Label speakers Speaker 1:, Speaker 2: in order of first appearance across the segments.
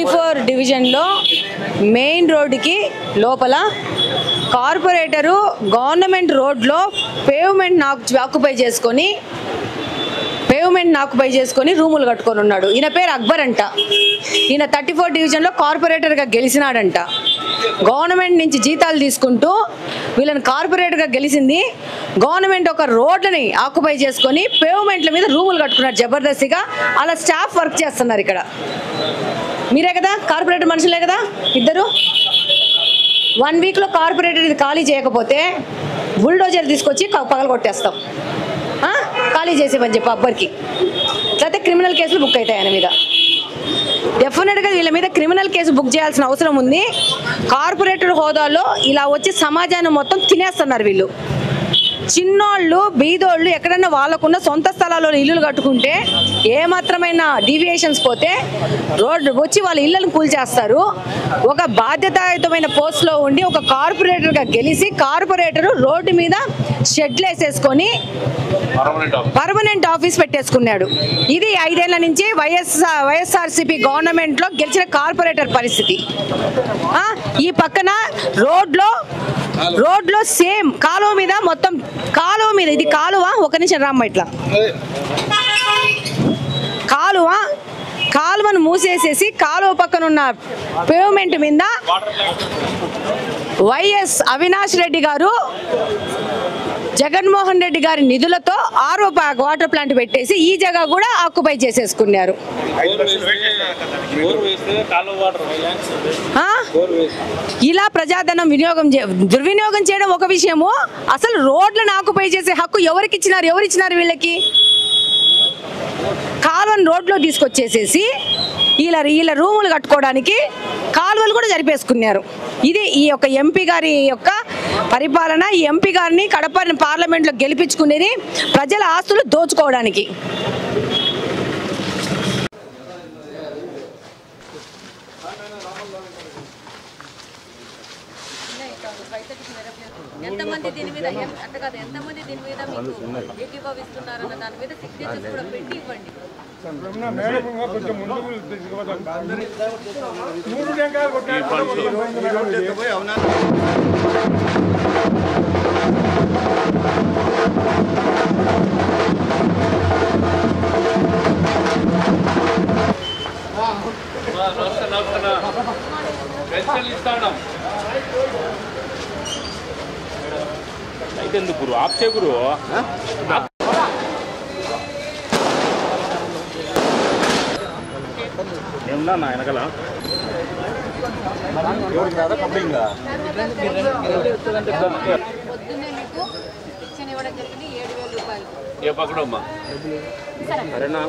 Speaker 1: 34 డివిజన్లో మెయిన్ రోడ్డుకి లోపల కార్పొరేటరు గవర్నమెంట్ రోడ్లో పేవ్మెంట్ ఆక్యుపై చేసుకొని రూములు కట్టుకొని ఉన్నాడు. ఈయన పేరు అక్బర్ అంట. ఈయన 34 డివిజన్లో కార్పొరేటర్గా గెలిచినాడంట. గవర్నమెంట్ నుంచి జీతాలు తీసుకుంటూ వీళ్ళని కార్పొరేటర్గా గెలిచింది. గవర్నమెంట్ ఒక రోడ్లని ఆక్యుపై చేసుకొని పేవ్మెంట్ల మీద రూములు కట్టుకున్నారు జబర్దస్తిగా. అలా స్టాఫ్ వర్క్ చేస్తున్నారు. ఇక్కడ మీరే కదా కార్పొరేటర్ మనుషులే కదా ఇద్దరు. 1 వీక్లో కార్పొరేటర్ ఇది ఖాళీ చేయకపోతే బుల్డోజర్ తీసుకొచ్చి పగలగొట్టేస్తాం. ఖాళీ చేసేమని చెప్పి అక్బర్కి. లేకపోతే క్రిమినల్ కేసులు బుక్ అవుతాయి ఆయన మీద. డెఫినెట్గా వీళ్ళ మీద క్రిమినల్ కేసు బుక్ చేయాల్సిన అవసరం ఉంది. కార్పొరేటర్ హోదాలో ఇలా వచ్చి సమాజాన్ని మొత్తం తినేస్తున్నారు వీళ్ళు. చిన్నోళ్ళు బీదోళ్ళు ఎక్కడన్నా వాళ్ళకున్న సొంత స్థలాల్లో ఇల్లులు కట్టుకుంటే ఏమాత్రమైన డీవియేషన్స్ పోతే రోడ్డు వచ్చి వాళ్ళ ఇళ్ళను కూల్చేస్తారు. ఒక బాధ్యతాయుతమైన పోస్ట్లో ఉండి ఒక కార్పొరేటర్గా గెలిచి కార్పొరేటరు రోడ్డు మీద షెడ్లు వేసేసుకొని పర్మనెంట్ ఆఫీస్ పెట్టేసుకున్నాడు. ఇది 5 ఏళ్ల నుంచి వైఎస్ఆర్సీపీ గవర్నమెంట్లో గెలిచిన కార్పొరేటర్ పరిస్థితి. ఈ పక్కన రోడ్లో సేమ్ కాలువ మీద మొత్తం కాలువ మీద ఇది కాలువ ఒక నిమిషం రామ్మ ఇట్లా కాలువను మూసేసేసి కాలువ పక్కన ఉన్న పేవ్మెంట్ మీద వైఎస్ అవినాష్ రెడ్డి గారు జగన్మోహన్ రెడ్డి గారి నిధులతో ఆరో వాటర్ ప్లాంట్ పెట్టేసి ఈ జగ కూడా ఆక్యుపై చేసేసుకున్నారు. ఇలా ప్రజాధనం దుర్వినియోగం చేయడం ఒక విషయము. అసలు రోడ్లను ఆక్యుపై చేసే హక్కు ఎవరిచ్చినారు వీళ్ళకి? కాలువను రోడ్లో తీసుకొచ్చేసేసి వీళ్ళ రూములు కట్టుకోవడానికి కాలువలు కూడా జరిపేసుకున్నారు. ఇది ఈ యొక్క ఎంపీ గారి యొక్క పరిపాలన. ఈ ఎంపీ గారిని కడప పార్లమెంట్లో గెలిపించుకునేది ప్రజల ఆస్తులు దోచుకోవడానికి.
Speaker 2: ఎంతమంది దీని మీద మీకు ఏకీభవిస్తున్నారన్న దాని మీద సిగ్నేచర్స్ కూడా పెట్టి ఇవ్వండి.
Speaker 3: అయితే గురు ఆప్చే గురు ఏమన్నా నా వెనకాల
Speaker 2: పొద్దున్నే మీకు శిక్షణ ఇవ్వడం జరిగింది 7,000 రూపాయలు.
Speaker 3: ఏ పక్కడమ్మా సరేనా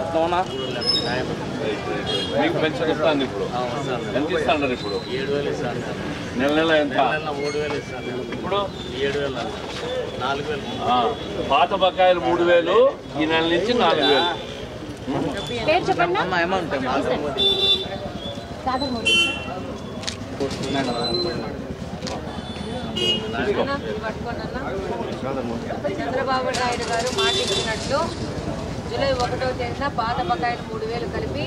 Speaker 3: అర్థమన్నా మీకు పెన్షన్ ఇస్తాను. ఇప్పుడు ఎంత ఇస్తాను? ఇప్పుడు
Speaker 4: 7,000 ఇస్తాను.
Speaker 3: నెల ఎంత?
Speaker 4: 3,000 ఇస్తాను. ఇప్పుడు 7,000 4,000.
Speaker 3: పాత బకాయిలు 3,000, ఈ నెల నుంచి 4,000.
Speaker 4: అమౌంట్
Speaker 2: చంద్రబాబు నాయుడు గారు మాట ఇచ్చినట్లు జూలై 1వ తేదీన పాత బకాయిలు 3,000 కలిపి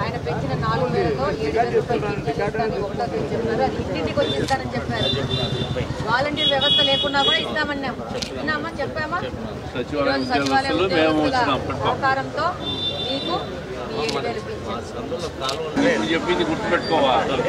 Speaker 2: ఆయన పెంచిన 4,000తో 7,000 రూపాయలు ఇస్తానని 1వ తేదీ చెప్పారు. అది ఇంటింటికి వచ్చి ఇస్తానని చెప్పారు. వాలంటీర్ వ్యవస్థ లేకున్నా కూడా ఇస్తామన్నాం. విన్నామా? చెప్పామా? సచివాలయం సహకారంతో మీకు 7,000
Speaker 3: చెప్పింది గుర్తుపెట్టుకోవాలి.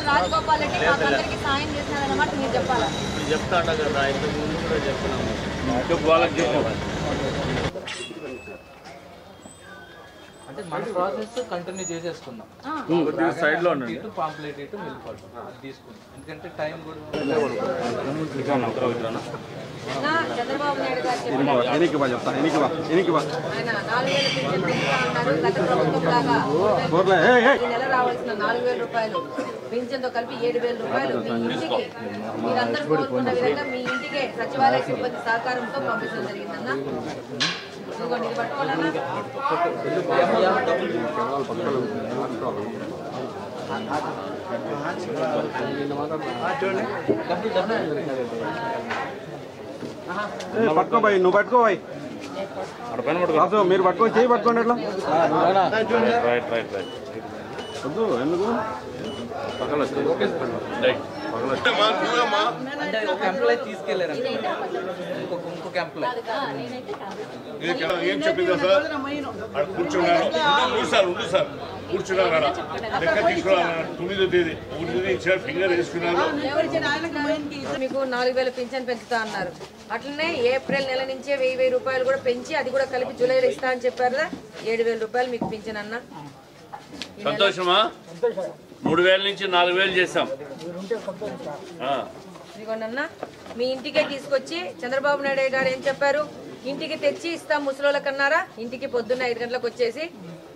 Speaker 2: రాజగోపాల్ రెడ్డి మాకందరికి సాయం చేసినారన్నమాట మీరు చెప్పాలా?
Speaker 4: చెప్తాడు కదా, ఇంతకు ముందు కూడా చెప్తున్నాము. అంటే మన ప్రాసెస్ కంటిన్యూ చేసేసుకుందాం.
Speaker 3: సైడ్ లో
Speaker 4: పాంప్లెట్ ఇటు వెళ్ళిపోతాం తీసుకుందాం. ఎందుకంటే టైం కూడా
Speaker 2: చంద్రబాబు నాయుడు గారు ఆయన 4,000 గత ప్రభుత్వం లాగా ఈ నెల రావాల్సిన 4,000 రూపాయలు పింఛన్తో కలిపి 7,000 రూపాయలు మీ ఇంటికి మీరందరూ కోరుకున్న విధంగా మీ ఇంటికే సచివాలయ సిబ్బంది సహకారంతో పంపించడం జరిగిందన్న. ఇదిగోండి, ఇది పట్టుకోవాలన్నా.
Speaker 5: పట్టుకో బాయ్, నువ్వు పట్టుకో బాయ్. మీరు పట్టుకొని చేయి పట్టుకోండి అట్లా. వద్దు ఎందుకు
Speaker 4: అంటే ఒక ఎంప్లాయీ తీసుకెళ్లారంట, ఇంకొక ఎంప్లాయీ.
Speaker 6: ఏం చెప్పిందా సార్? కూర్చున్నాను సార్ కూర్చున్నారు లెక్క తీసుకున్నారు. 9వ తేదీ 1 తేదీ ఇచ్చారు, ఫింగర్ వేసుకున్నారు.
Speaker 2: మీకు 4000 పింఛన్ పెంచుతా అన్నారు. అట్లనే ఏప్రిల్ నెల నుంచే 1000 రూపాయలు కూడా పెంచి అది కూడా కలిపి జూలైలో ఇస్తా అని చెప్పారు. 7000 రూపాయలు మీకు పింఛన్ అన్న.
Speaker 3: సంతోషమా? 3000 నుంచి 4000 చేశాం.
Speaker 2: ఇదిగోనన్నా మీ ఇంటికే తీసుకొచ్చి చంద్రబాబు నాయుడు గారు ఏం చెప్పారు? ఇంటికి తెచ్చి ఇస్తాం ముసలోళ్ళకన్నారా? ఇంటికి పొద్దున్న 5 గంటలకు వచ్చేసి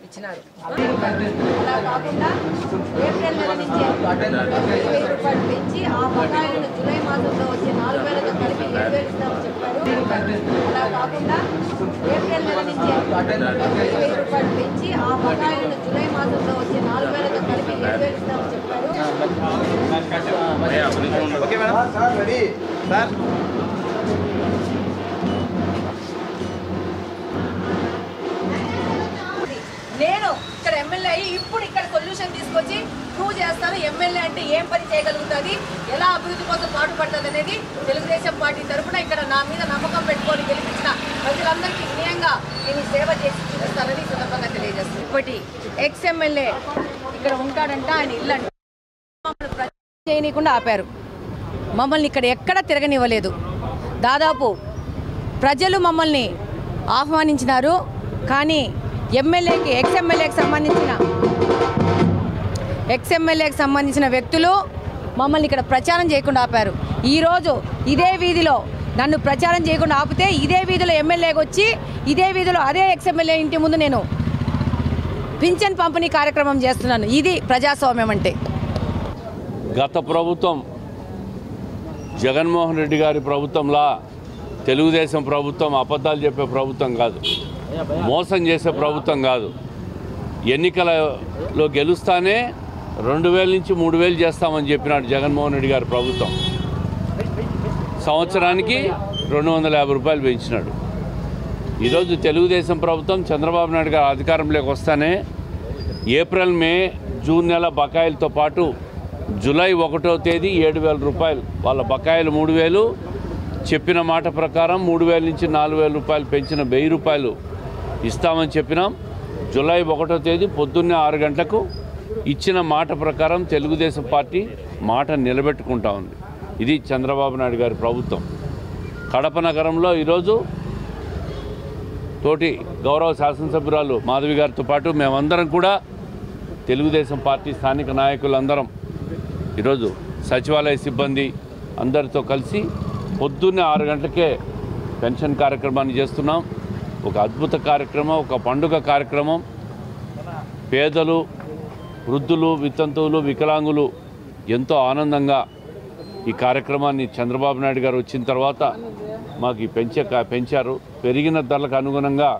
Speaker 2: ఇచ్చినారు. అలా కాకుండా ఏప్రిల్ నెల నుంచి 1000 రూపాయలు పెంచి ఆ బకాయిలను జూలై మాసంలో వచ్చి 4000తో కలిపి 7000 ఇస్తామని చెప్పారు. అలా కాకుండా ఏప్రిల్ నెల నుంచి 1000 రూపాయలు పెంచి ఆ బకాయిలను జూలై మాసంలో వచ్చి 4000తో కలిపి 7000 ఇస్తామని చెప్పారు.
Speaker 5: Okay madam sir ready sir.
Speaker 2: నేను ఇక్కడ ఎమ్మెల్యే అయ్యి ఇప్పుడు ఇక్కడ సొల్యూషన్ తీసుకొచ్చి ప్రూవ్ చేస్తాను. ఎమ్మెల్యే అంటే ఏం పని చేయగలుగుతుంది, ఎలా అభివృద్ధి కోసం పాటుపడుతుంది అనేది తెలుగుదేశం పార్టీ తరఫున ఇక్కడ నా మీద నమ్మకం పెట్టుకొని గెలిపించిన ప్రజలందరికీ వినయంగా నేను సేవ చేసి చూపిస్తానని సందర్భంగా తెలియజేస్తాను. ఇప్పటి ఎక్స్ ఎమ్మెల్యే ఇక్కడ ఉంటాడంట, ఆయన ఇల్లు అంటే మమ్మల్ని చేయనీయకుండా ఆపారు. మమ్మల్ని ఇక్కడ ఎక్కడ తిరగనివ్వలేదు. దాదాపు ప్రజలు మమ్మల్ని ఆహ్వానించినారు, కానీ ఎమ్మెల్యేకి ఎక్స్ ఎమ్మెల్యేకి సంబంధించిన వ్యక్తులు మమ్మల్ని ఇక్కడ ప్రచారం చేయకుండా ఆపారు. ఈరోజు ఇదే వీధిలో నన్ను ప్రచారం చేయకుండా ఆపితే ఇదే వీధిలో ఎమ్మెల్యేకి వచ్చి ఇదే వీధిలో అదే ఎక్స్ ఎమ్మెల్యే ఇంటి ముందు నేను పింఛన్ పంపిణీ కార్యక్రమం చేస్తున్నాను. ఇది ప్రజాస్వామ్యం అంటే.
Speaker 3: గత ప్రభుత్వం జగన్మోహన్ రెడ్డి గారి ప్రభుత్వంలా తెలుగుదేశం ప్రభుత్వం అబద్ధాలు చెప్పే ప్రభుత్వం కాదు, మోసం చేసే ప్రభుత్వం కాదు. ఎన్నికలలో గెలుస్తానే 2000 నుంచి 3000 చేస్తామని చెప్పినాడు జగన్మోహన్ రెడ్డి గారి ప్రభుత్వం. సంవత్సరానికి 250 రూపాయలు పెంచినాడు. ఈరోజు తెలుగుదేశం ప్రభుత్వం చంద్రబాబు నాయుడు గారు అధికారంలోకి వస్తానే ఏప్రిల్, మే, జూన్ నెల బకాయిలతో పాటు జూలై 1వ తేదీ 7000 రూపాయలు వాళ్ళ బకాయిలు 3000, చెప్పిన మాట ప్రకారం 3000 నుంచి 4000 రూపాయలు పెంచిన 1000 రూపాయలు ఇస్తామని చెప్పినాం. జూలై 1వ తేదీ పొద్దున్నే 6 గంటలకు ఇచ్చిన మాట ప్రకారం తెలుగుదేశం పార్టీ మాట నిలబెట్టుకుంటా ఉంది. ఇది చంద్రబాబు నాయుడు గారి ప్రభుత్వం. కడప నగరంలో ఈరోజు తోటి గౌరవ శాసనసభ్యురాలు మాధవి గారితో పాటు మేమందరం కూడా తెలుగుదేశం పార్టీ స్థానిక నాయకులందరం ఈరోజు సచివాలయ సిబ్బంది అందరితో కలిసి పొద్దున్నే 6 గంటలకే పెన్షన్ కార్యక్రమాన్ని చేస్తున్నాం. ఒక అద్భుత కార్యక్రమం, ఒక పండుగ కార్యక్రమం. పేదలు, వృద్ధులు, వితంతువులు, వికలాంగులు ఎంతో ఆనందంగా ఈ కార్యక్రమాన్ని చంద్రబాబు నాయుడు గారు వచ్చిన తర్వాత మాకు పెంచారు. పెరిగిన ధరలకు అనుగుణంగా